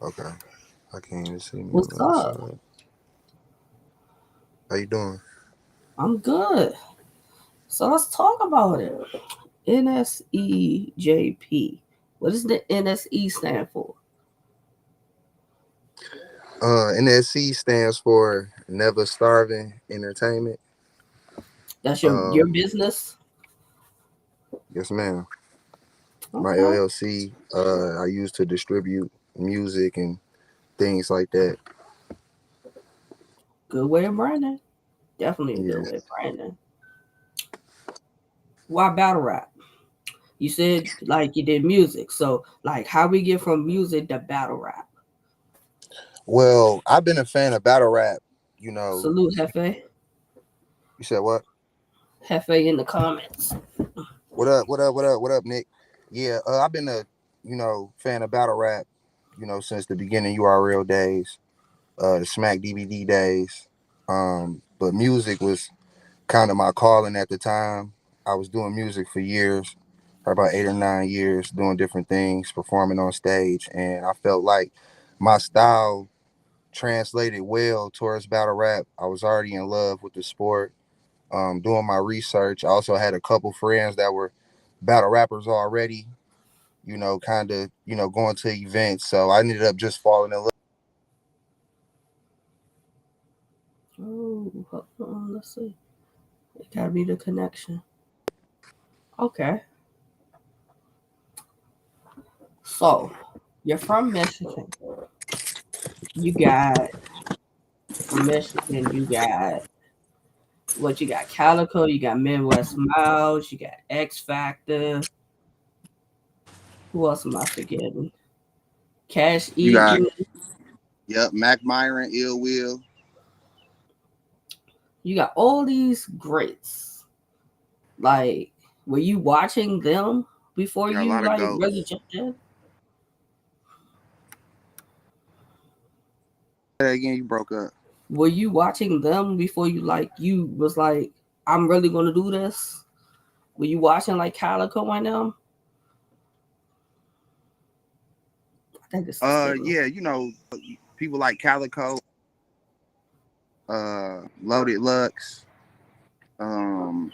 Okay. I can't even see me on What's the other up? side. How you doing? I'm good. So let's talk about it. NSEJP. What does the NSE stand for? NSC stands for Never Starving Entertainment. That's your Um, business? yes, ma'am. My Okay. LLC. I use to distribute music and things like that. Good way of branding. Definitely a good Yeah. way of branding. Why battle rap? You said like you did music. So like how we get from music to battle rap? Well, I've been a fan of battle rap. You know, Salute Hefe. you said what? Hefe in the comments. What up? What up? What up? What up, Nick? Yeah, I've been a fan of battle rap. Since the beginning URL days, the Smack DVD days. But music was kind of my calling at the time. I was doing music for years, for about 8 or 9 years, doing different things, performing on stage, and I felt like my style translated well towards battle rap. I was already in love with the sport. Doing my research, I also had a couple friends that were battle rappers already. Kind of going to events, so I ended up just falling in love. Oh, hold on, let's see. It gotta be the connection. Okay. So you're from Michigan. You got from Michigan, you got what you got Calico, you got Midwest Miles, you got X Factor. Who else am I forgetting? Cash You got Eaton. Mac Myron, Ill Will. You got all these greats. Like, were you watching them before You got a you lot of like really goats. jumped in? Say that again, you broke up. Were you watching them before you was like, I'm really gonna do this? Were you watching like Calico and them? I think it's the signal. Yeah, people like Calico, Loaded Lux, um,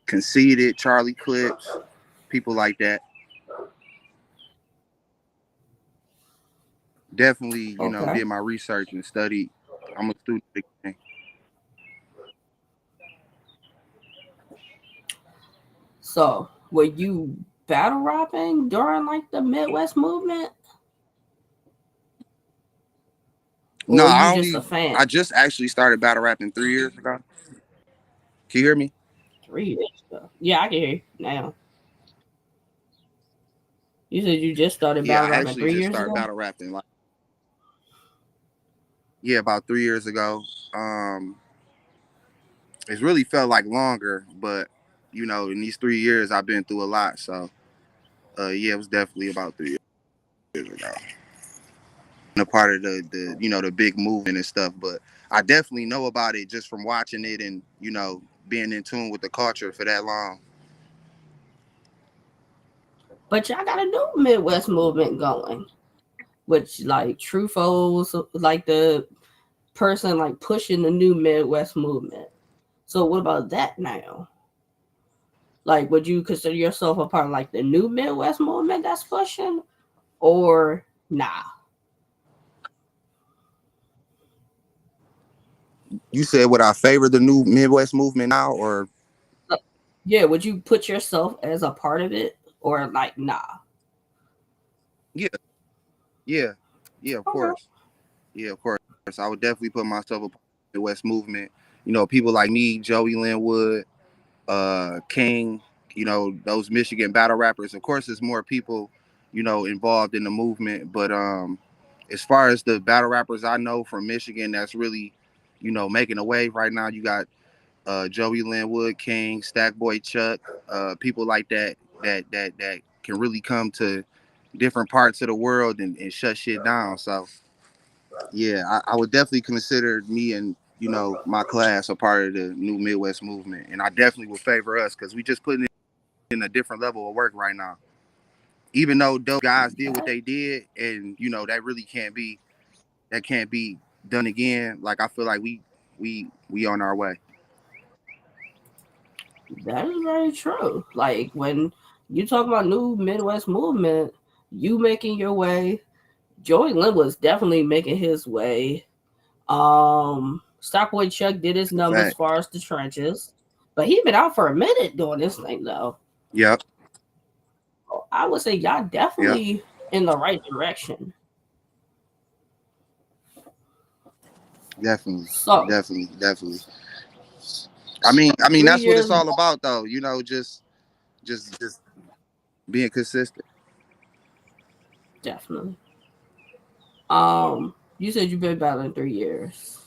Conceited, Charlie Clips, people like that. Definitely, Okay. did my research and studied. I'm a student again. So were you battle rapping during like the Midwest movement? Or No, were you just a fan? I just actually started battle rapping 3 years ago. Can you hear me? 3 years ago. Yeah, I can hear you now. You said you just started Yeah, battle I rapping actually three just years started ago? battle rapping like, yeah, about 3 years ago. Um, it's really felt like longer, but in these 3 years I've been through a lot. So yeah, it was definitely about 3 years ago. A part of the big movement and stuff, but I definitely know about it just from watching it and being in tune with the culture for that long. But y'all got a new Midwest movement going. Which like Trufo's like the person like pushing the new Midwest movement. So what about that now? Like would you consider yourself a part of like the new Midwest movement that's pushing? Or nah? You said would I favor the new Midwest movement now or Uh, Yeah, would you put yourself as a part of it? Or like nah? yeah, yeah, yeah, of Okay. course. Yeah, of course. I would definitely put myself up in the Midwest movement. People like me, Joey Linwood, King, those Michigan battle rappers. Of course, there's more people, involved in the movement. But as far as the battle rappers I know from Michigan that's really, making a wave right now, you got Joey Linwood, King, Stackboy Chuck, people like that can really come to different parts of the world and shut shit down. So yeah, I would definitely consider me and my class a part of the new Midwest movement, and I definitely would favor us because we just putting in a different level of work right now. even though those guys did what That, they did, and that really can't be done again. Like I feel like we on our way. that is very true. Like when you talk about new Midwest movement, you making your way. Joey Lynn was definitely making his way. Stockboy Chuck did his numbers as Fact. far as the trenches, but he been out for a minute doing this thing though. Yep. I would say y'all Yep. definitely in the right direction. Definitely. So Definitely. I mean, three that's what years it's all about, though. Just being consistent. definitely. You said you've been battling 3 years.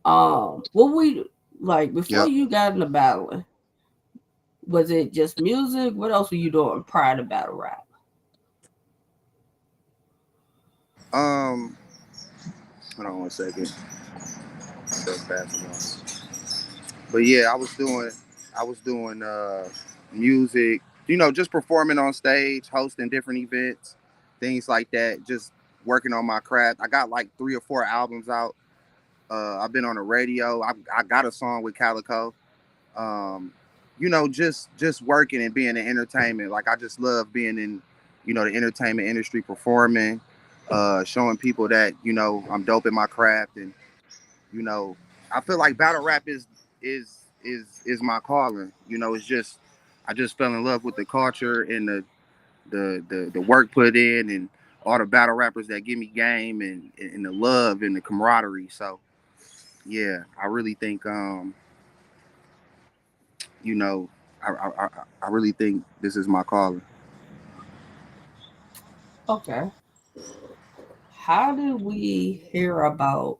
What we like before Yep. you got into battling? Was it just music? What else were you doing prior to battle rap? Um. Hold on 1 second. So fast. But yeah, I was doing music. Just performing on stage, hosting different events, things like that. Just working on my craft. I got like 3 or 4 albums out. I've been on the radio. I got a song with Calico. Um, just working and being in entertainment. Like I just love being in, the entertainment industry, performing, showing people that I'm dope in my craft, and you know, I feel like battle rap is my calling. It's just I just fell in love with the culture and the work put in, and all the battle rappers that give me game, and the love and the camaraderie. So yeah, I really think you know, I really think this is my calling. Okay. How did we hear about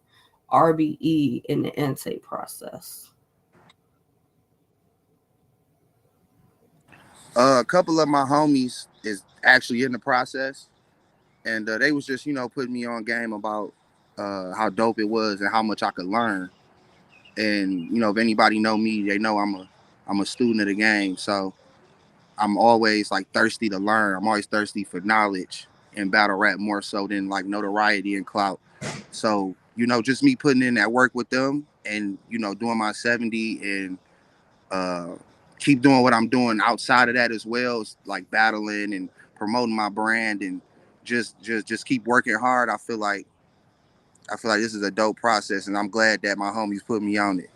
RBE in the intake process? A couple of my homies is actually in the process, and they was just putting me on game about how dope it was and how much I could learn. And if anybody know me, they know I'm a student of the game, so I'm always like thirsty to learn. I'm always thirsty for knowledge in battle rap more so than like notoriety and clout. So just me putting in that work with them, and doing my 70, and uh, keep doing what I'm doing outside of that as well, like battling and promoting my brand, and just keep working hard. I feel like this is a dope process, and I'm glad that my homies put me on it.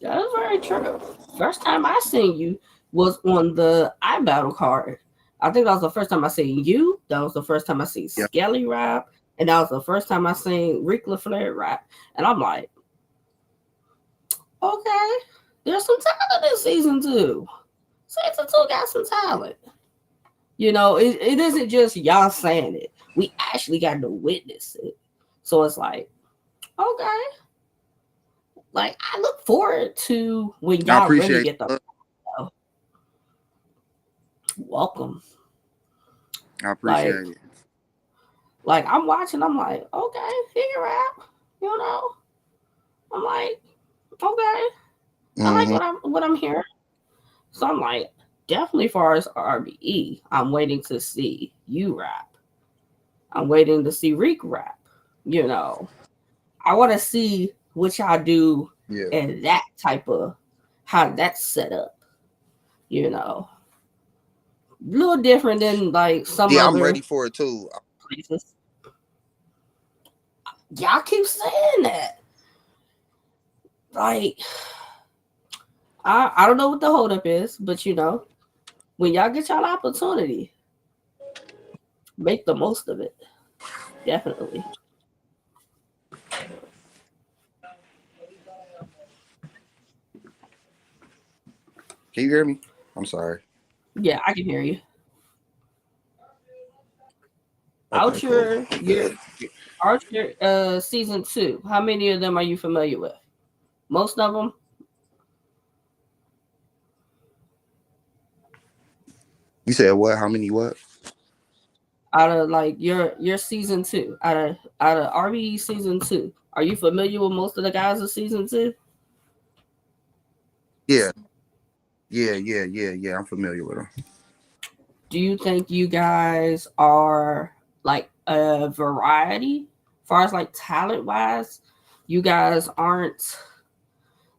That is very true. First time I seen you was on the iBattle card. I think that was the first time I seen you. That was the first time I seen Yep. Skelly rap. And that was the first time I seen Rick LaFleur rap. And I'm like, okay, there's some talent in season two. Season two got some talent. It isn't just y'all saying it. We actually got to witness it. So it's like, okay. Like I look forward to when I y'all really appreciate get the it. welcome. I Like, appreciate it. I'm watching, I'm like, okay, he can rap, you know. I'm like, okay, I like Hmm. what I'm hearing. So I'm like, definitely far as RBE, I'm waiting to see you rap. I'm waiting to see Reek rap. You know, I want to see what y'all do Yeah. and that type of how that's set up. You know, a little different than like some Yeah, I'm other ready for it too. places. Y'all keep saying that. Like, I don't know what the holdup is, but when y'all get y'all opportunity, make the most of it. Definitely. Can you hear me? I'm sorry. Yeah, I can hear you. Okay, cool. Oucher, your Good. Archer season two. How many of them are you familiar with? Most of them. You said what? How many what? Out of like your season two, out of RBE season two, are you familiar with most of the guys of season two? Yeah. Yeah. I'm familiar with them. Do you think you guys are like a variety as far as like talent wise? You guys aren't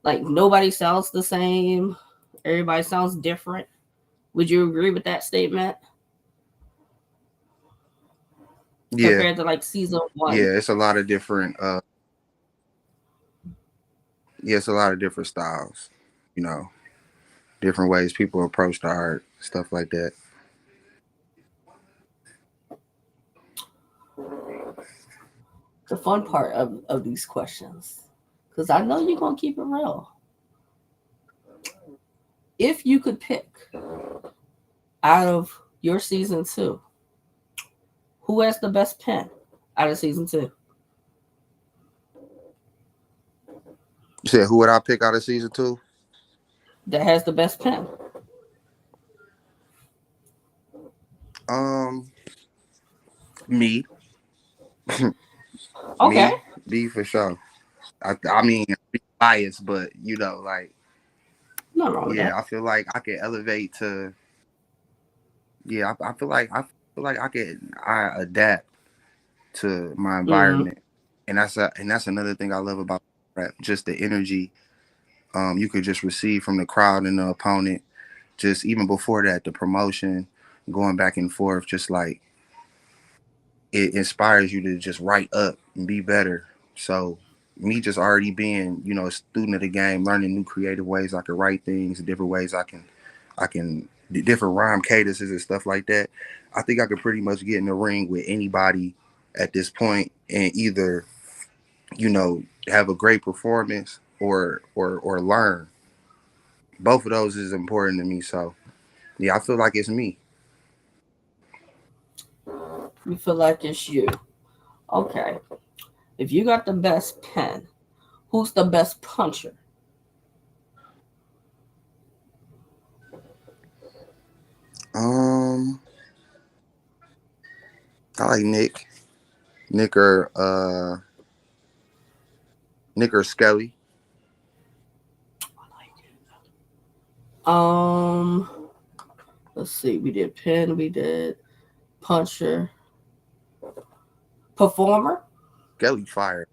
like nobody sounds the same. Everybody sounds different. Would you agree with that statement Yeah, compared to like season one? yeah, it's a lot of different. Yeah, it's a lot of different styles. You know, different ways people approach the art, stuff like that. The fun part of these questions, because I know you're gonna keep it real. If you could pick out of your season two, who has the best pen out of season two? You said who would I pick out of season two? That has the best pen. Um, me, Okay, me for sure. I mean, be biased, but like, nothing wrong with yeah, that. I feel like I can elevate to. Yeah, I feel like I adapt to my Mm. environment, and that's another thing I love about rap, just the energy you could just receive from the crowd and the opponent. Just even before that, the promotion, going back and forth, just like it inspires you to just write up and be better. So me just already being, a student of the game, learning new creative ways I can write things, different ways I can different rhyme cadences and stuff like that. I think I could pretty much get in the ring with anybody at this point and either, have a great performance or learn. Both of those is important to me. So yeah, I feel like it's me. You feel like it's you. Okay. If you got the best pen, who's the best puncher? Um, I like Nick or Nick or Skelly. Um, let's see. We did pen. We did puncher, performer. Skelly fire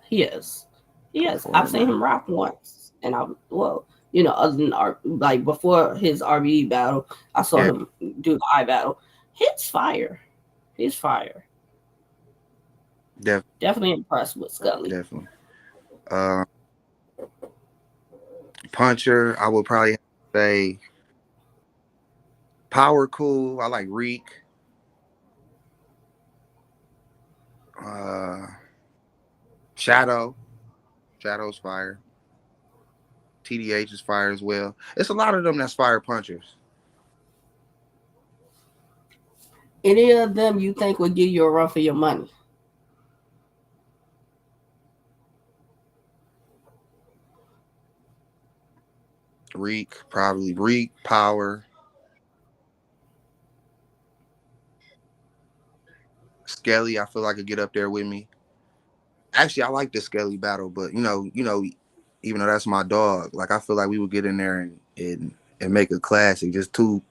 He is. He is. I've seen performer. him rap once, and other than like before his RBE battle, I saw Yeah, him do the I battle. Hits fire. He's fire. def- Definitely impressed with Scully. definitely. Uh, Puncher, I would probably have to say Power Cool. I like Reek. Uh, Shadow. Shadow's fire. TDH is fire as well. It's a lot of them that's fire punchers. Any of them you think would give you a run for your money? Reek, probably Reek, Power, Skelly. I feel like could get up there with me. Actually, I like the Skelly battle, but even though that's my dog, like I feel like we would get in there and make a classic. Just two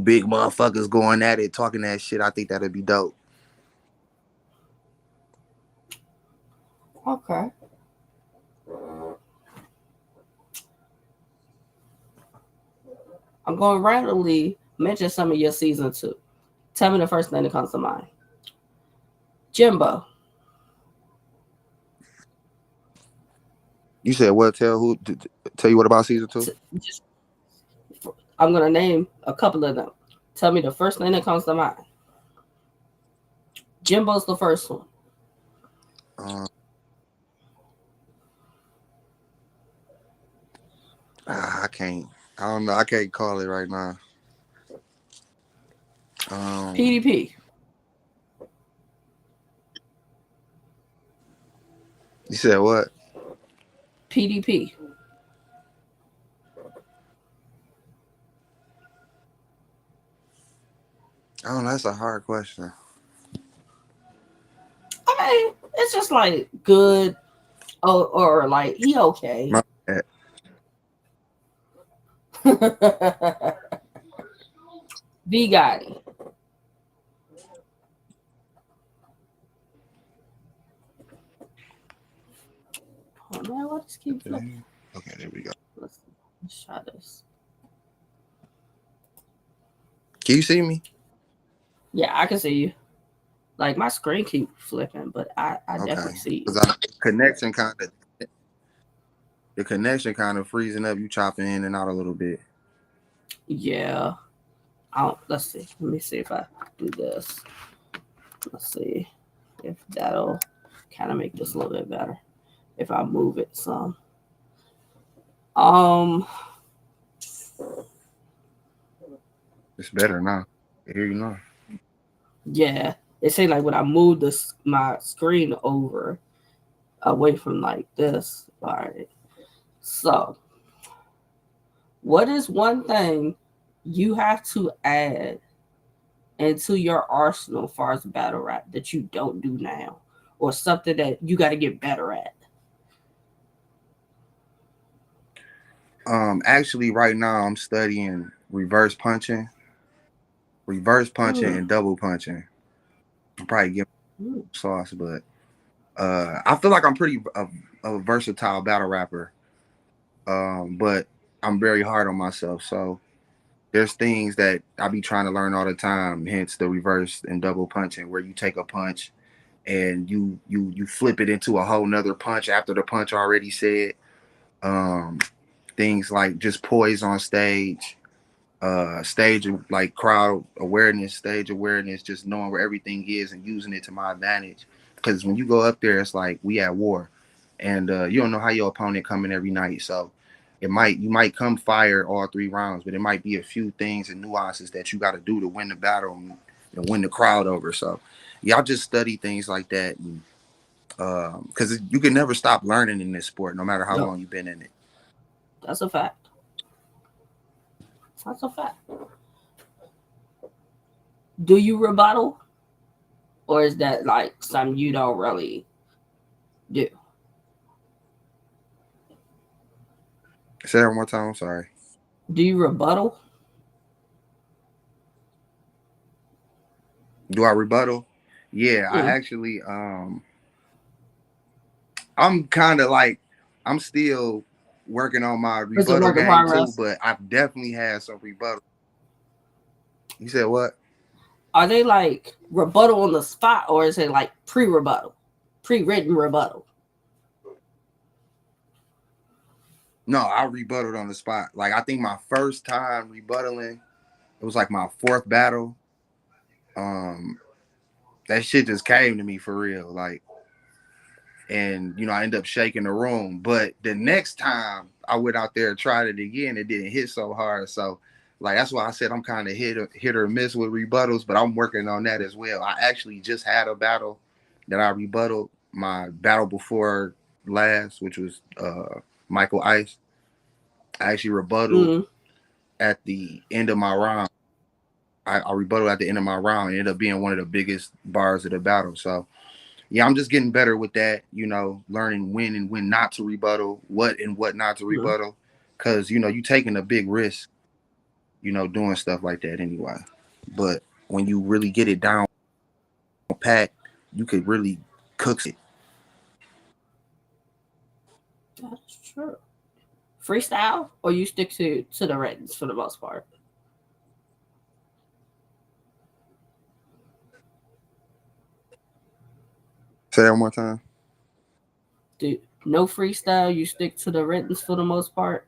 big motherfuckers going at it, talking that shit. I think that'd be dope. Okay. I'm going to randomly mention some of your season two. Tell me the first thing that comes to mind. Jimbo. You said what? Tell you what about season two? Just, I'm going to name a couple of them. Tell me the first thing that comes to mind. Jimbo's the first one. Uh, I can't. I don't know. I can't call it right now. Um, PDP. you said what? PDP. I don't know. That's a hard question. I mean, it's just like good or like he okay. My bad. V Gotti. Oh man, what just keep flipping? Okay, there we go. Let's try this. Can you see me? Yeah, I can see you. Like my screen keep flipping, but I Okay. definitely see you. Because connection kind of the connection kind of freezing up. You chopping in and out a little bit. Yeah. Let's see. Let me see if I do this. Let's see if that'll kind of make this a little bit better. If I move it some. Um. It's better now. I hear you now. Yeah. It say like when I move this my screen over away from like this. All right. So, what is one thing you have to add into your arsenal as far as battle rap that you don't do now, or something that you got to get better at? Actually, right now I'm studying reverse punching, Mm, and double punching. I'm probably giving mm, sauce, but I feel like I'm pretty a versatile battle rapper. But I'm very hard on myself, so there's things that I be trying to learn all the time. Hence the reverse and double punching, where you take a punch and you flip it into a whole nother punch after the punch already said. Um, Things like just poise on stage, stage like crowd awareness, stage awareness, just knowing where everything is and using it to my advantage. Because when you go up there, it's like we at war, and you don't know how your opponent coming every night. So you might come fire all 3 rounds, but it might be a few things and nuances that you got to do to win the battle and win the crowd over. So y'all just study things like that, because you can never stop learning in this sport, no matter how yep, long you've been in it. that's a fact. That's a fact. Do you rebuttal, or is that like something you don't really do? Say that one more time. I'm sorry. Do you rebuttal? Do I rebuttal? Yeah, I Mm. actually I'm kind of like I'm still working on my It's a rebuttal work in game too, progress. but I've definitely had some rebuttal. You said what? Are they like rebuttal on the spot, or is it like pre-rebuttal, pre-written rebuttal? No, I rebutted on the spot. Like I think my first time rebuttaling, it was like my fourth battle. Um, that shit just came to me for real. Like, and I ended up shaking the room. But the next time I went out there and tried it again, it didn't hit so hard. So like that's why I said I'm kind of hit or miss with rebuttals, but I'm working on that as well. I actually just had a battle that I rebutted, my battle before last, which was Michael Ice. I actually rebutted Mm. at the end of my round. I rebutted at the end of my round. It ended up being one of the biggest bars of the battle. So yeah, I'm just getting better with that, learning when and when not to rebuttal, what and what not to Mm. rebuttal. Cause you taking a big risk, doing stuff like that anyway. But when you really get it down pat, you could really cook it. That's true. Freestyle, or you stick to the writings for the most part? Say that one more time. Do no freestyle? You stick to the writings for the most part?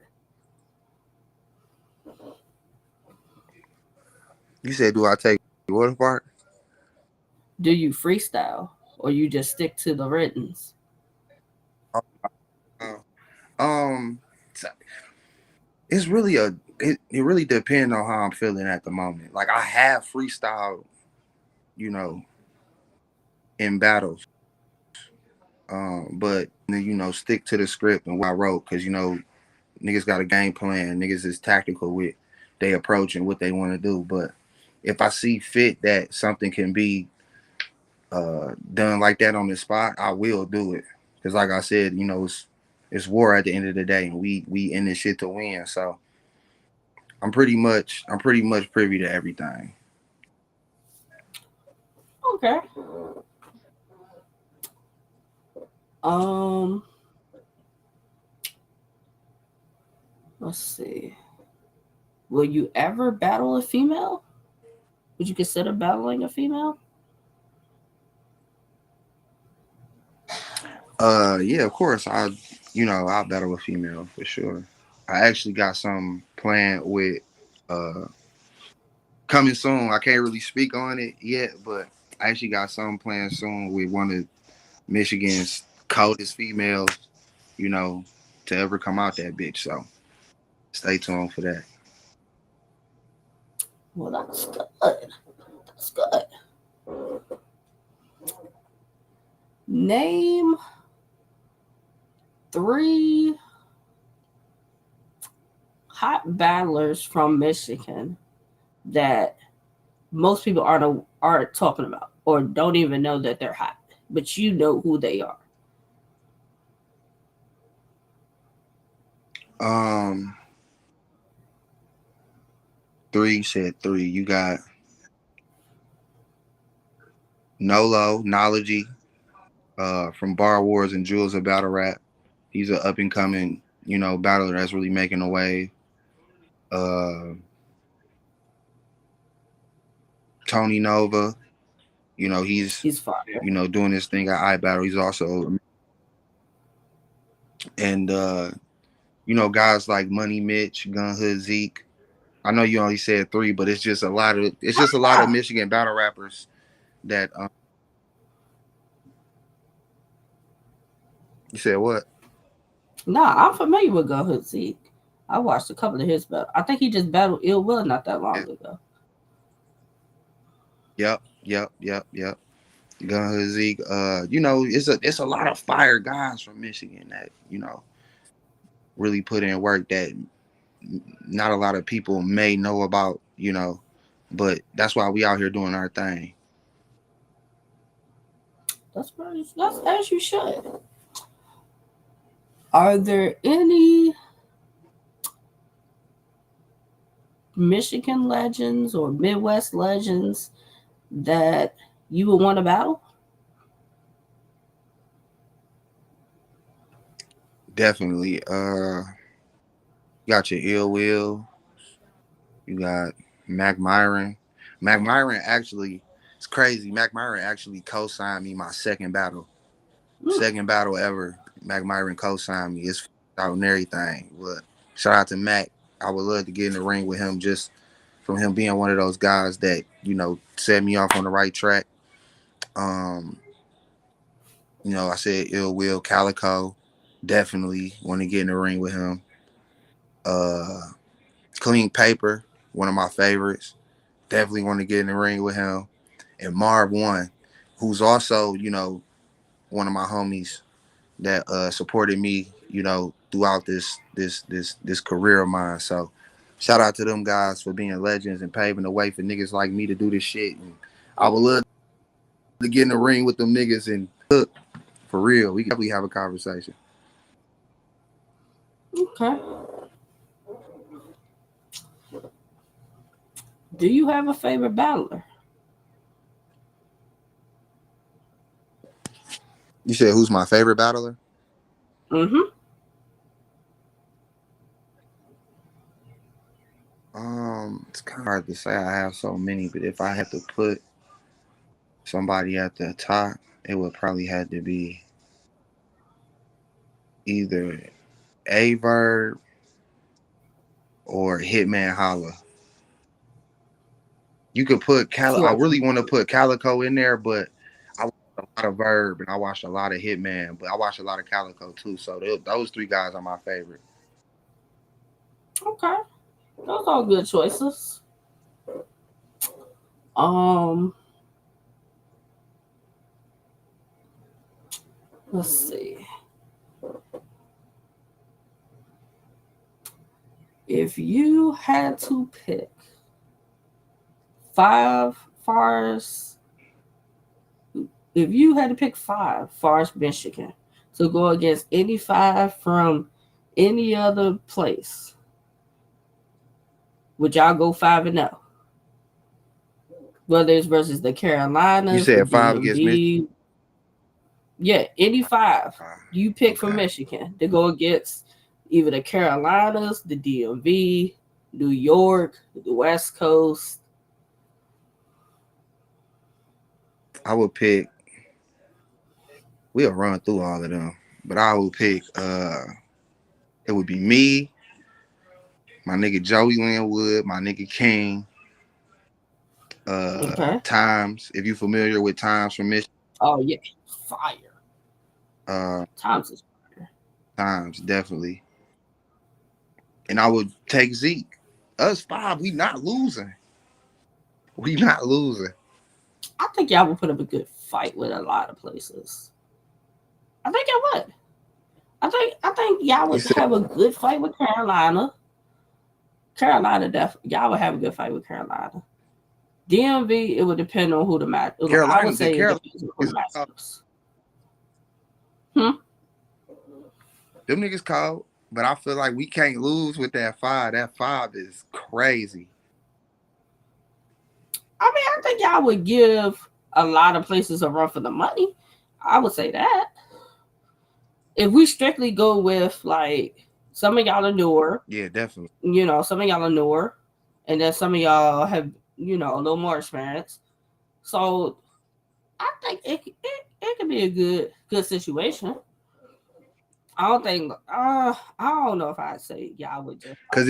You said, do I take what apart? Do you freestyle, or you just stick to the writings? Uh, um, it's really it really depends on how I'm feeling at the moment. Like I have freestyle, you know, in battles. But stick to the script and what I wrote, because niggas got a game plan. Niggas is tactical with they approach and what they want to do. But if I see fit that something can be done like that on the spot, I will do it. Because like I said, it's war at the end of the day, and we in this shit to win. So I'm pretty much privy to everything. Okay. Um, let's see. Will you ever battle a female? Would you consider battling a female? Yeah, of course. I'll battle a female for sure. I actually got some planned with uh coming soon. I can't really speak on it yet, but I actually got some planned soon with one of Michigan's coldest females, you know, to ever come out that bitch. So stay tuned for that. Well, that's good. That's good. Name three hot battlers from Michigan that most people aren't talking about or don't even know that they're hot, but you know who they are. Um, three, you said three. You got Nolo, Nology, from Bar Wars and Jewels of Battle Rap. He's an up and coming, battler that's really making a wave. Uh, Tony Nova, he's He's fire. doing this thing at iBattle. He's also and guys like Money Mitch, Gun Hood Zeke. I know you only said three, but it's just a lot of Yeah. Michigan battle rappers that you said what? Nah, I'm familiar with Go Hood Zeke. I watched a couple of his battles. I think he just battled Ill Will not that long Yeah. ago. Yep. Gun Hood Zeke. It's a lot of fire guys from Michigan that really put in work that not a lot of people may know about. But that's why we out here doing our thing. That's as you should. Are there any Michigan legends or Midwest legends that you would want to battle? Definitely. You got your Ill Will. You got Mac Myron. Mac Myron actually, it's crazy. Mac Myron actually co-signed me my second battle. Mm, Second battle ever. Mac Myron co-signed me. It's out and everything. But shout out to Mac. I would love to get in the ring with him just from him being one of those guys that, set me off on the right track. Um, I said Ill Will, Calico. Definitely want to get in the ring with him. Uh Clean Paper, one of my favorites. Definitely want to get in the ring with him. And Marv One, who's also, one of my homies that supported me, throughout this career of mine. So shout out to them guys for being legends and paving the way for niggas like me to do this shit. And I would love to get in the ring with them niggas and look, for real. We can definitely have a conversation. okay. Do you have a favorite battler? You said who's my favorite battler? Mm-hmm. It's kind of hard to say. I have so many, but if I had to put somebody at the top, it would probably have to be either Averb or Hitman Holla. You could put I Sure. really want to put Calico in there, but I watched a lot of Verb and I watched a lot of Hitman, but I watched a lot of Calico too. So those three guys are my favorite. Okay. Those are good choices. Um, let's see. If you had to pick five Forest, if you had to pick five Forest, Michigan, to go against any five from any other place, Would y'all go 5-0? Whether it's versus the You Carolinas, the said 5 against Michigan. DMV, yeah, any five you pick from Okay. Michigan to go against either the Carolinas, the DMV, New York, the West Coast. I would pick. We'll run through all of them, but I would pick. It would be me, my nigga Joey Linwood, my nigga King, Okay. Times. If you familiar with Times from Michigan, Oh yeah, fire. uh, Times is fire. Times definitely. And I would take Zeke. Us 5, we not losing. We not losing. I think y'all would put up a good fight with a lot of places. I think y'all would. I think y'all You would said have a good fight with Carolina. Carolina, definitely. Y'all would have a good fight with Carolina. DMV, it would depend on who the match. I would Carolina. The say it Carolina depends on who the is matchups. Hmm. them niggas called, but I feel like we can't lose with that 5. That 5 is crazy. I mean, I think y'all would give a lot of places a run for the money. I would say that. If we strictly go with like some of y'all are newer, Yeah, definitely. some of y'all are newer, and then some of y'all have, a little more experience. So I think it could be a good situation. I don't think I don't know if I'd say y'all would just Because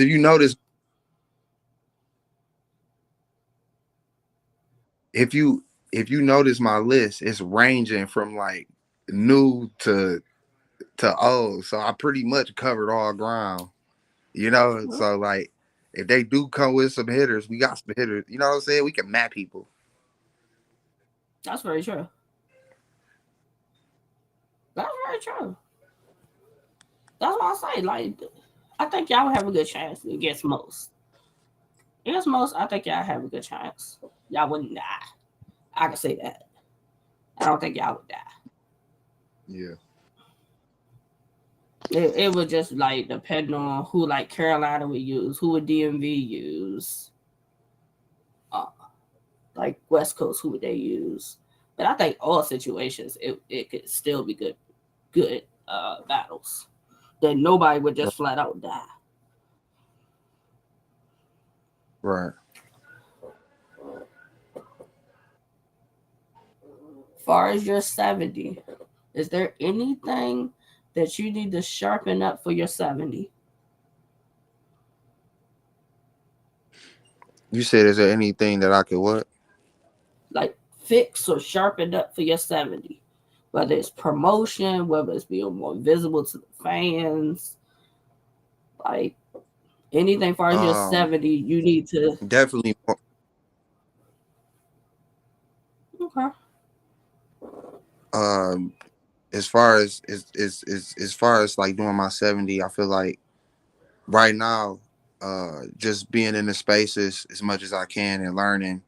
if you if you notice my list, it's ranging from like new to old. So I pretty much covered all ground. So like if they do come with some hitters, we got some hitters. You know what I'm saying? We can map people. that's very true. That's very true. That's what I say. Like I think y'all would have a good chance against most. Against most, I think y'all have a good chance. Y'all wouldn't die. I can say that. I don't think y'all would die. Yeah. It would just like depend on who like Carolina would use, who would DMV use, uh, like West Coast, who would they use? But I think all situations it could still be good battles. That nobody would just flat out die. Right. Far as your 70, is there anything that you need to sharpen up for your 70? You said, is there anything that I could what? Like fix or sharpen up for your 70? Whether it's promotion, whether it's being more visible to the fans, like anything far as your Um, 70, you need to. definitely. Okay. Um, as far as like doing my 70, I feel like right now, just being in the spaces as much as I can and learning,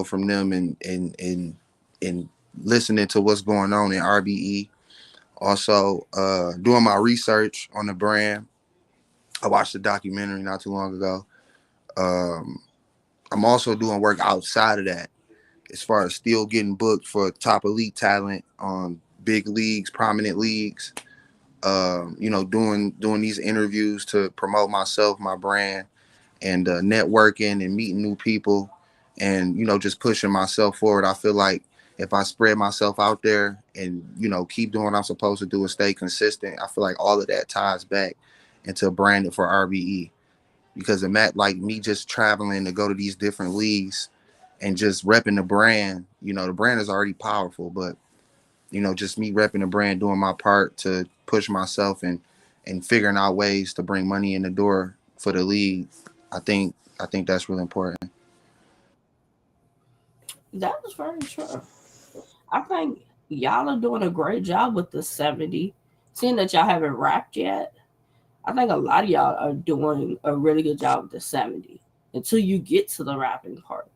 from them and listening to what's going on in RBE. Also, doing my research on the brand. I watched a documentary not too long ago. Um, I'm also doing work outside of that, as far as still getting booked for top elite talent on big leagues, prominent leagues. Doing these interviews to promote myself, my brand, and networking and meeting new people, and just pushing myself forward. I feel like if I spread myself out there and keep doing what I'm supposed to do and stay consistent, I feel like all of that ties back into branding for RBE. Because like me just traveling to go to these different leagues and just repping the brand, the brand is already powerful, but just me repping the brand, doing my part to push myself and figuring out ways to bring money in the door for the league. I think that's really important. That is very true. I think y'all are doing a great job with the 70. Seeing that y'all haven't rapped yet, I think a lot of y'all are doing a really good job with the 70 until you get to the rapping part.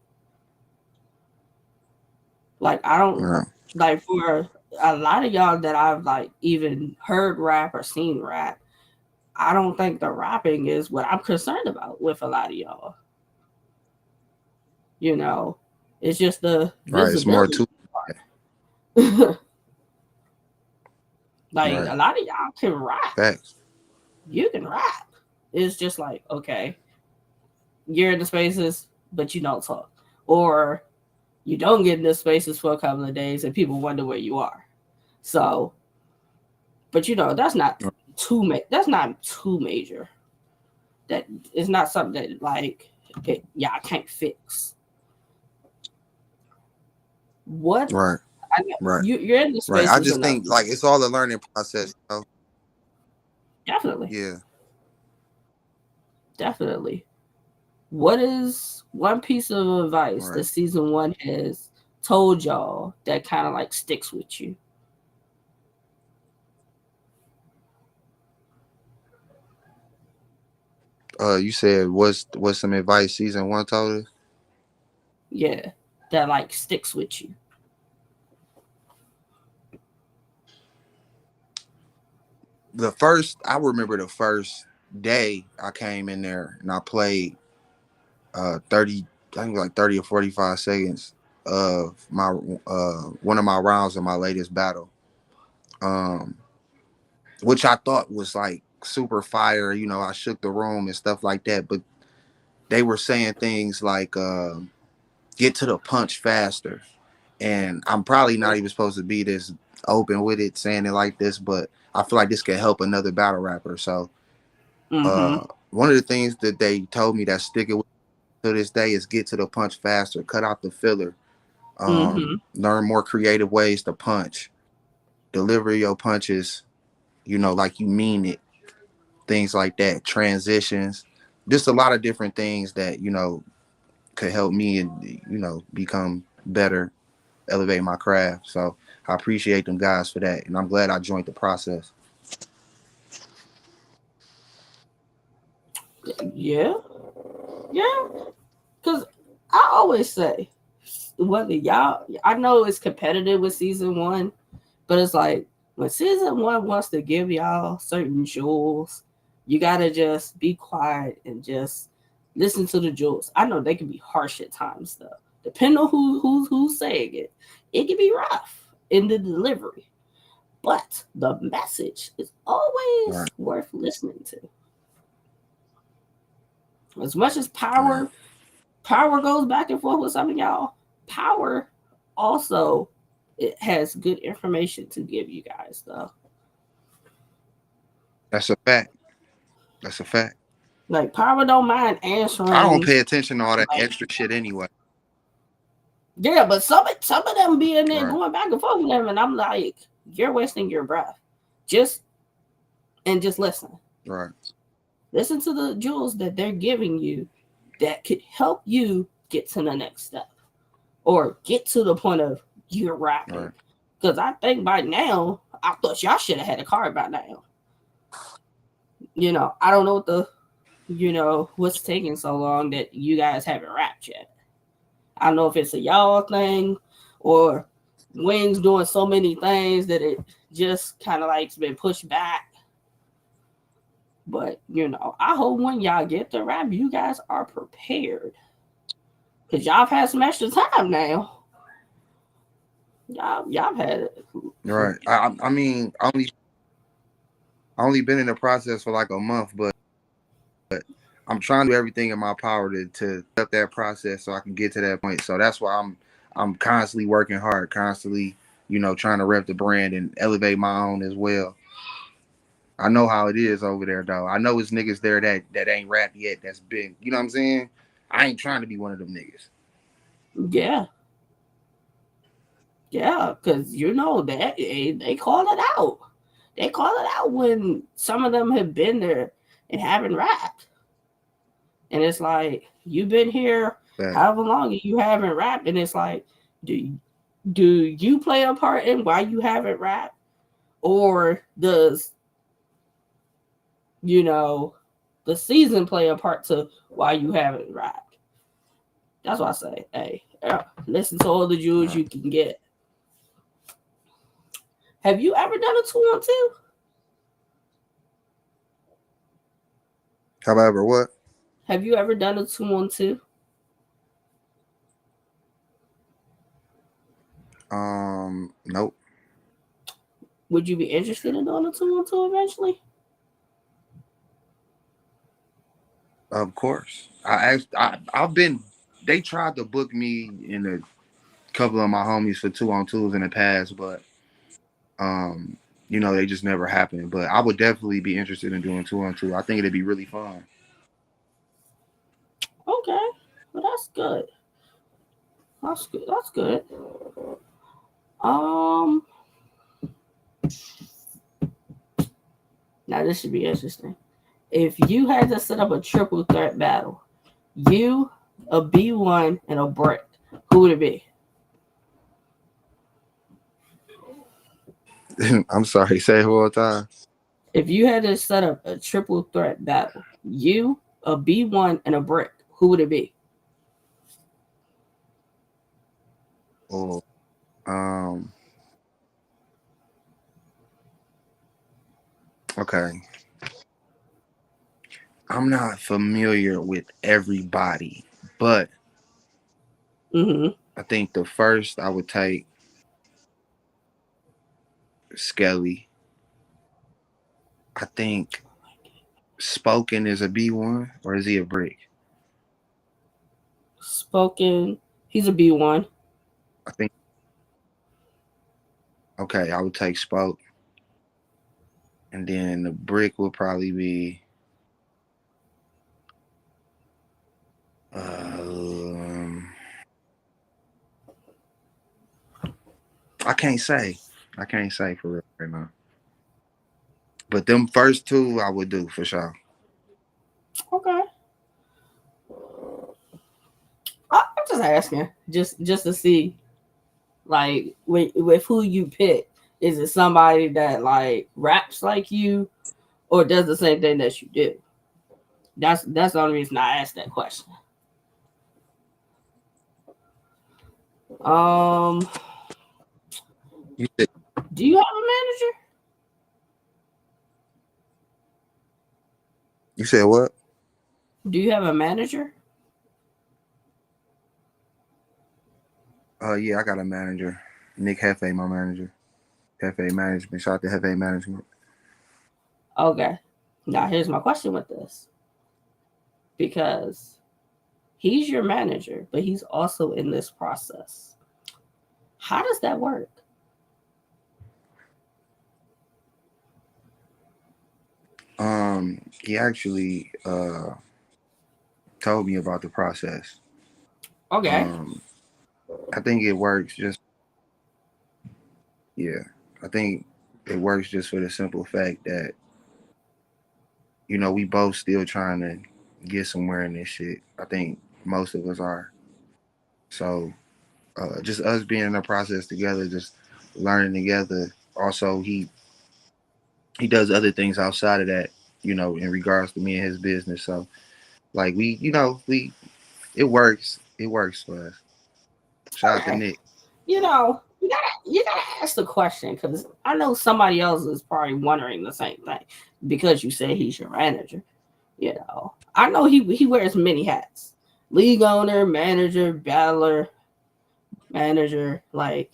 Like I don't Right. like for a lot of y'all that I've like even heard rap or seen rap, I don't think the rapping is what I'm concerned about with a lot of y'all. You know, it's just the Right. It's more visibility to part. Like right. a lot of y'all can rap. Facts. You can rap. It's just like, okay, you're in the spaces, but you don't talk. Or you don't get in the spaces for a couple of days and people wonder where you are. So, but that's not that's not too major. That is not something that like y'all can't fix. What Right. I know, Right. you're in the Right. I spaces just enough. think like it's all a learning process. Definitely. Yeah. Definitely. What is one piece of advice Right. that season one has told y'all that kind of like sticks with you? You said what's some advice season one told us? Yeah, that like sticks with you. I remember the first day I came in there and I played 30, I think like 30 or 45 seconds of my one of my rounds of my latest battle. Um which I thought was like super fire, I shook the room and stuff like that, but they were saying things like get to the punch faster. And I'm probably not even supposed to be this open with it, saying it like this, but I feel like this could help another battle rapper. So Mm-hmm. one of the things that they told me that's sticking with me to this day is get to the punch faster, cut out the filler, Mm-hmm. learn more creative ways to punch, deliver your punches, like you mean it, things like that, transitions, just a lot of different things that, could help me and, become better, elevate my craft. So I appreciate them guys for that. And I'm glad I joined the process. Yeah, yeah. Because I always say, whether y'all, I know it's competitive with season one, but it's like when season one wants to give y'all certain jewels, you gotta just be quiet and just listen to the jewels. I know they can be harsh at times though. Depending on who's saying it, it can be rough in the delivery. But the message is always Right. worth listening to. As much as Right. power goes back and forth with some of y'all, power also it has good information to give you guys though. That's a fact. That's a fact. Like power don't mind I don't answering. pay attention to all that Like extra shit anyway. yeah, but some of them be in there Right. going back and forth with them, and I'm like, you're wasting your breath. Just just listen. Right. Listen to the jewels that they're giving you that could help you get to the next step or get to the point of you're rapping. Right. Because I think by now, I thought y'all should have had a card by now. I don't know what's taking so long that you guys haven't rapped yet. I don't know if it's a y'all thing or Wings doing so many things that it just kind of like been pushed back. But I hope when y'all get the rap, you guys are prepared because y'all have had some extra time now. Y'all had it. Right. I mean, I only been in the process for like a month, but I'm trying to do everything in my power to up that process so I can get to that point. So that's why I'm constantly working hard, constantly, trying to rep the brand and elevate my own as well. I know how it is over there though. I know it's niggas there that ain't rap yet. That's big. You know what I'm saying? I ain't trying to be one of them niggas. Yeah, yeah, because that they call it out. They call it out when some of them have been there and haven't rapped. And it's like, you've been here But however long and you haven't rapped. And it's like, do, do you play a part in why you haven't rapped? Or does, you know, the season play a part to why you haven't rapped? That's why I say, hey, listen to all the jewels you can get. Have you ever done a 2-on-2? however, what? Have you ever done a 2-on-2? Nope. Would you be interested in doing a 2-on-2 eventually? Of course. I asked. I've been. They tried to book me in a couple of my homies for 2-on-2s in the past, but um, they just never happened. But I would definitely be interested in doing 2-on-2. I think it'd be really fun. Okay, well that's good. That's good. That's good. Um, Now this should be interesting. If you had to set up a triple threat battle, you, a B1, and a brick, who would it be? I'm sorry. Say it one more time. If you had to set up a triple threat battle, you, a B1, and a brick, who would it be? Oh, um, okay. I'm not familiar with everybody, but Mm-hmm. I think the first I would take Skelly. I think Spoken is a B1 or is he a brick? Spoken, he's a B1. I think okay, I would take Spoke, and then the brick would probably be um I can't say. I can't say for real right now. But them first two I would do for sure. Okay. I'm just asking, just to see, like, with who you pick. Is it somebody that like raps like you, or does the same thing that you do? That's the only reason I asked that question. Um, You said do you have a manager? you said what? Do you have a manager? Yeah, I got a manager. Nick Hefe, my manager. Hefe Management. Shout out to Hefe Management. Okay. Now here's my question with this, because he's your manager, but he's also in this process. How does that work? He actually told me about the process. Okay. Um, I think it works just yeah. I think it works just for the simple fact that we both still trying to get somewhere in this shit. I think most of us are. So just us being in the process together, just learning together. Also, he does other things outside of that, in regards to me and his business. So like we it works. It works for us. Shout out to Okay. Nick. You gotta ask the question, because I know somebody else is probably wondering the same thing, because you say he's your manager. I know he wears many hats: league owner, manager, battler, manager. Like,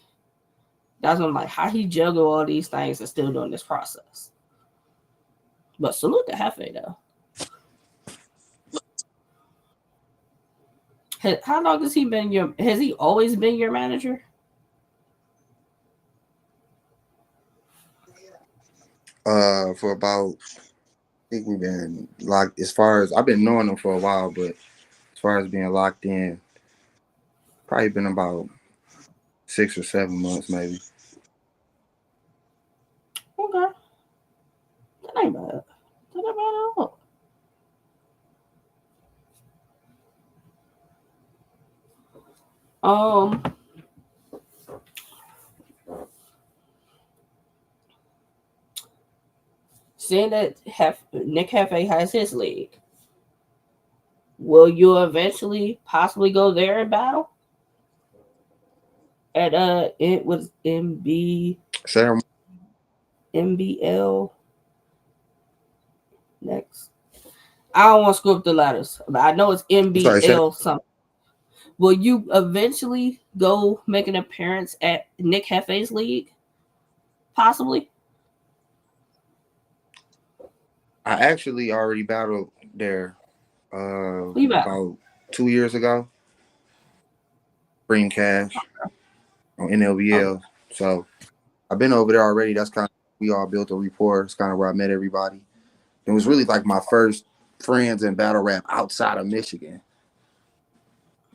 that's what I'm like, how he juggle all these things and still doing this process. But salute to Hefe though. How long has he been your? Has he always been your manager? For about I think we've been locked as far as I've been knowing him for a while, but as far as being locked in, probably been about 6 or 7 months maybe. Okay, that ain't bad. That ain't bad at all. Um, Seeing that Nick Hefe has his league, will you eventually possibly go there and battle at it was Sarah, MBL next? I don't want to screw up the letters, but I know it's I'm sorry, say that. MBL something. Will you eventually go make an appearance at Nick Hefe's league? Possibly. I actually already battled there Who you battle? about 2 years ago. Green Cash on Oh, NLBL. So I've been over there already. That's kind of we all built a rapport. It's kind of where I met everybody. It was really like my first friends in battle rap outside of Michigan.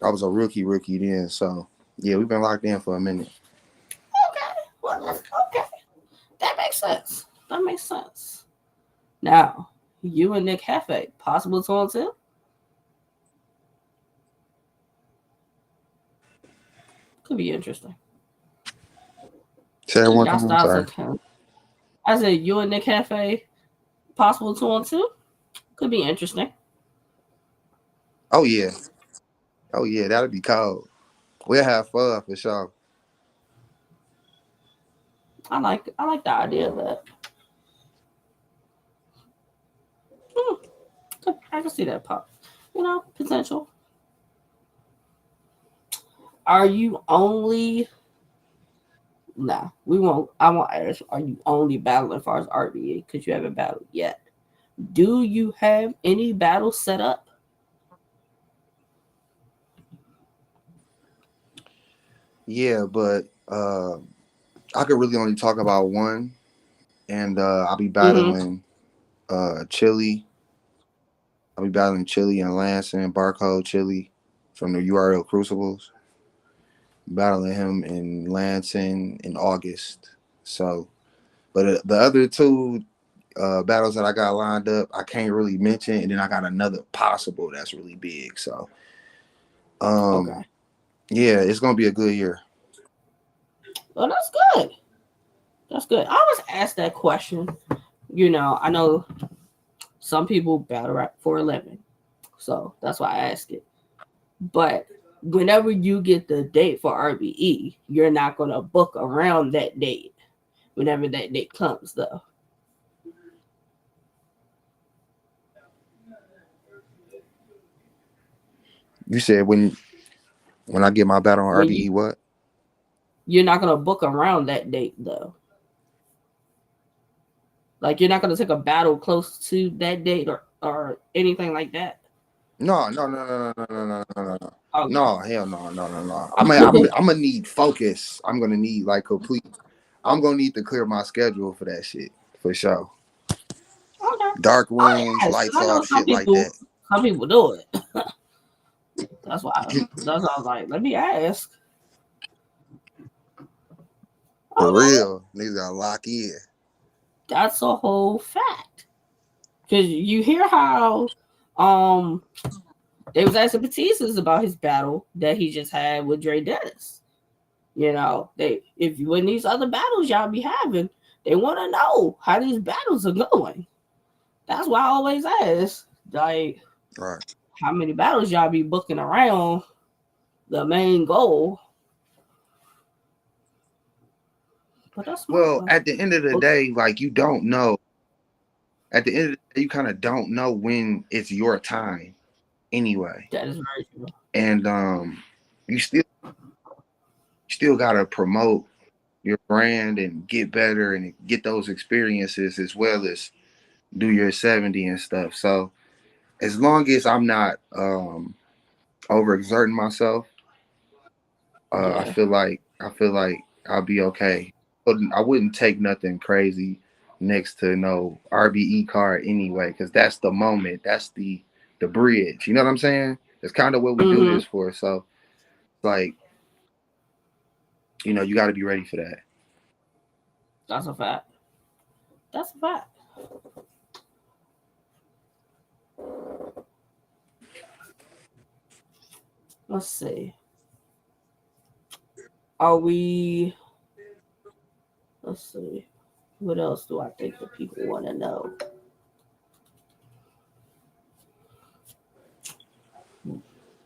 I was a rookie then. So yeah, we've been locked in for a minute. okay. Well, okay. That makes sense. That makes sense. Now, you and Nick Hefe, possible to on too? Could be interesting. Say that one Y'all time. I'm styles sorry. are kind of. I said you and Nick Hefe, possible 2-on-2. Could be interesting. Oh yeah. Oh yeah. That'll be cold. We'll have fun for sure. I like the idea of that. Hmm, I can see that pop. Potential. Are you only Nah, we won't. I won't ask. Are you only battling as far as RBA because you haven't battled yet? Do you have any battles set up? Yeah, but I could really only talk about one, and I'll be Mm-hmm. battling Chili. I'll be battling Chili and Lansing, Barcode Chili from the URL Crucibles. Battling him in Lansing in August. So, but the other two battles that I got lined up, I can't really mention, and then I got another possible that's really big. So, um, Okay. yeah, it's gonna be a good year. Well, that's good. That's good. I always ask that question. I know some people battle rap for a living, so that's why I ask it. But whenever you get the date for RBE, you're not gonna book around that date. Whenever that date comes, though, You said when I get my battle on when you RBE, what? you're not gonna book around that date, though. Like you're not gonna take a battle close to that date or anything like that. No, no, no, no, no, no, no, no, no, no. Okay. No, hell no, no, no, no. I'm gonna need focus. I'm gonna need like complete. I'm gonna need to clear my schedule for that shit for sure. Okay. Dark Oh rooms, yes, lights I know off, shit like that. some people do it. That's why I was like, let me ask. For Okay, real, niggas gotta lock in. that's a whole fact. Cause you hear how um they was asking Batista's about his battle that he just had with Dre Dennis. They if when these other battles y'all be having, they want to know how these battles are going. That's why I always ask, like, Right. how many battles y'all be booking around the main goal. But that's smart Well, though. at the end of the Book day, like you don't know. At the end of the day, you kind of don't know when it's your time anyway, that is very true. and you still gotta promote your brand and get better and get those experiences as well as do your 70 and stuff. So as long as I'm not overexerting myself, I Yeah. feel like I'll be okay. I wouldn't take nothing crazy next to no RBE card anyway, because that's the moment. That's the bridge. You know what I'm saying? That's kind of what we do Mm-hmm. this for. So like, you got to be ready for that. That's a fact. That's a fact. Let's see. Are we let's see. What else do I think the people want to know?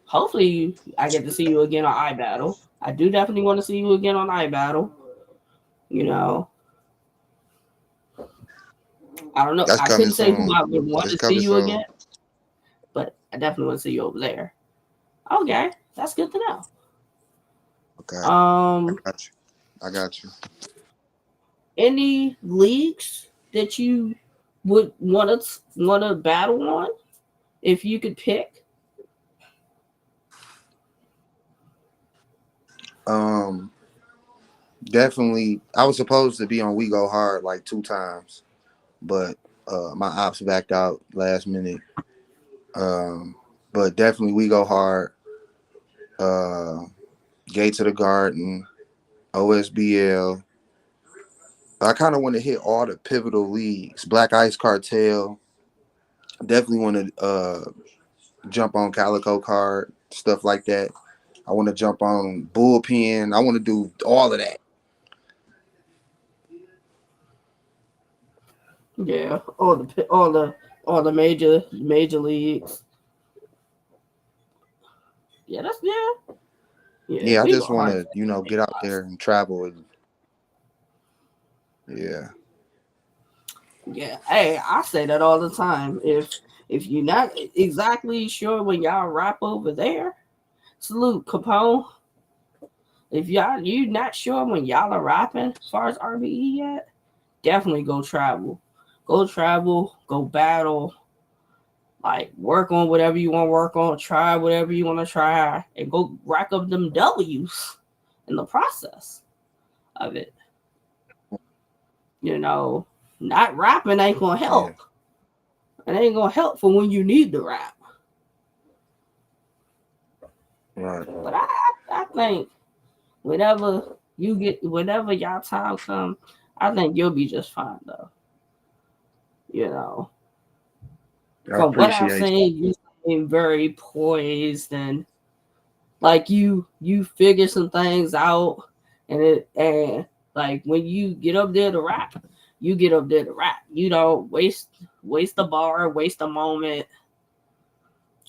Hopefully I get to see you again on iBattle. I do definitely want to see you again on iBattle. You know, I don't know. That's I coming couldn't say who soon. I would want It's to see coming you again, soon. but I definitely want to see you over there. Okay. That's good to know. Okay, I Um, got you. I got you. any leagues that you would want to battle on if you could pick? Um, Definitely. I was supposed to be on We Go Hard like 2 times, but my ops backed out last minute. Um, but definitely We Go Hard. Uh, Gates of the Garden, OSBL. I kind of want to hit all the pivotal leagues. Black Ice Cartel. Definitely want to jump on Calico Card, stuff like that. I want to jump on Bullpen. I want to do all of that. Yeah, all the major leagues. Yeah, yeah. Yeah, I We just go want hard. to, get out there and travel. And yeah, Yeah, hey, I say that all the time. If you're not exactly sure when y'all rap over there, salute Capone. If you not sure when y'all are rapping as far as RBE yet, definitely go travel. Go travel, go battle, like work on whatever you want to work on, try whatever you want to try, and go rack up them W's in the process of it. You know, not rapping ain't gonna yeah, help. It ain't gonna help for when you need the rap. right, But I think whenever y'all time come, I think you'll be just fine though. You know, I from what I've appreciate seen, you seem very poised and like you figure some things out, and like when you get up there to rap, you get up there to rap. You don't waste the bar, waste a moment,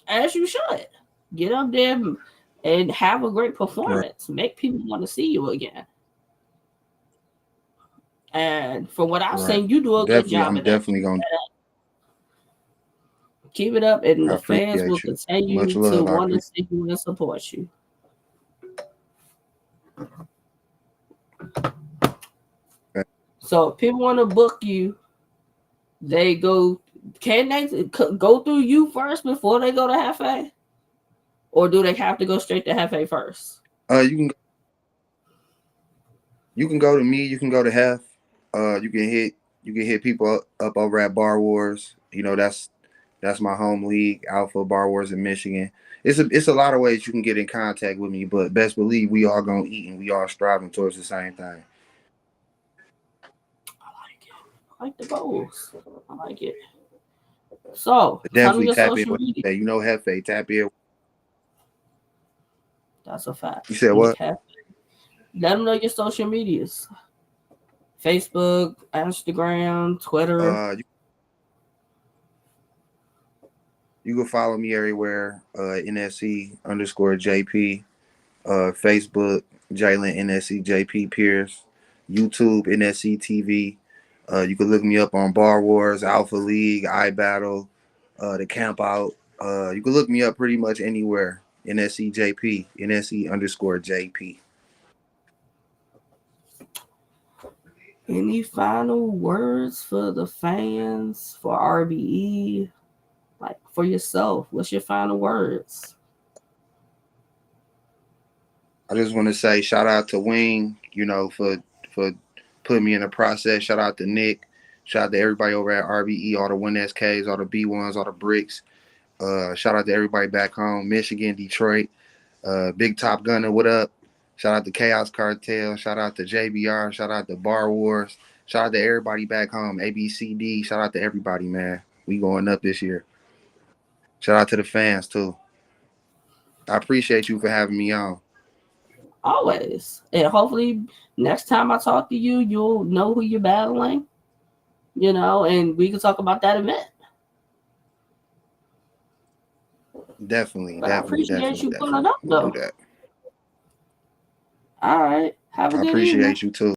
as you should. Get up there and have a great you. Right, performance. Make people want to see you again. And from what I've right. seen, you do a good Definitely, job I'm at that. definitely gonna. Keep it up, and I the fans will appreciate you. Much continue to love. I want to appreciate. see you and support you. That. So if people want to book you, they go. Can they go through you first before they go to Hefe, or do they have to go straight to Hefe first? You can go to me. You can go to Hef. You can hit people up over at Bar Wars. That's my home league, Alpha Bar Wars in Michigan. It's a lot of ways you can get in contact with me, but best believe we all gonna eat and we all striving towards the same thing. I like it. I like the goals. I like it. So tell me Definitely your tap in social with media. Hefe. Hefe, tap in. That's a fact. You said Nick what? Hefe. Let them know your social medias: Facebook, Instagram, Twitter. You can follow me everywhere. Nse underscore JP. Facebook, Jalen Nse JP Pierce. YouTube, Nse TV. You can look me up on Bar Wars, Alpha League, iBattle, the Camp Out. You can look me up pretty much anywhere. Nse JP, Nse underscore JP. Any final words for the fans, for RBE, like for yourself? What's your final words? I just want to say shout out to Wing, for putting me in the process. Shout out to Nick. Shout out to everybody over at RBE, all the 1SKs, all the B1s, all the bricks. Shout out to everybody back home, Michigan, Detroit. Big Top Gunner, what up? Shout out to Chaos Cartel. Shout out to JBR. Shout out to Bar Wars. Shout out to everybody back home, ABCD. Shout out to everybody, man. We going up this year. Shout out to the fans, too. I appreciate you for having me on. Always. And hopefully next time I talk to you, you'll know who you're battling, and we can talk about that event. Definitely, But I definitely, appreciate definitely, you pulling definitely. up We'll do though. that. All right. Have a I good evening. appreciate you, too.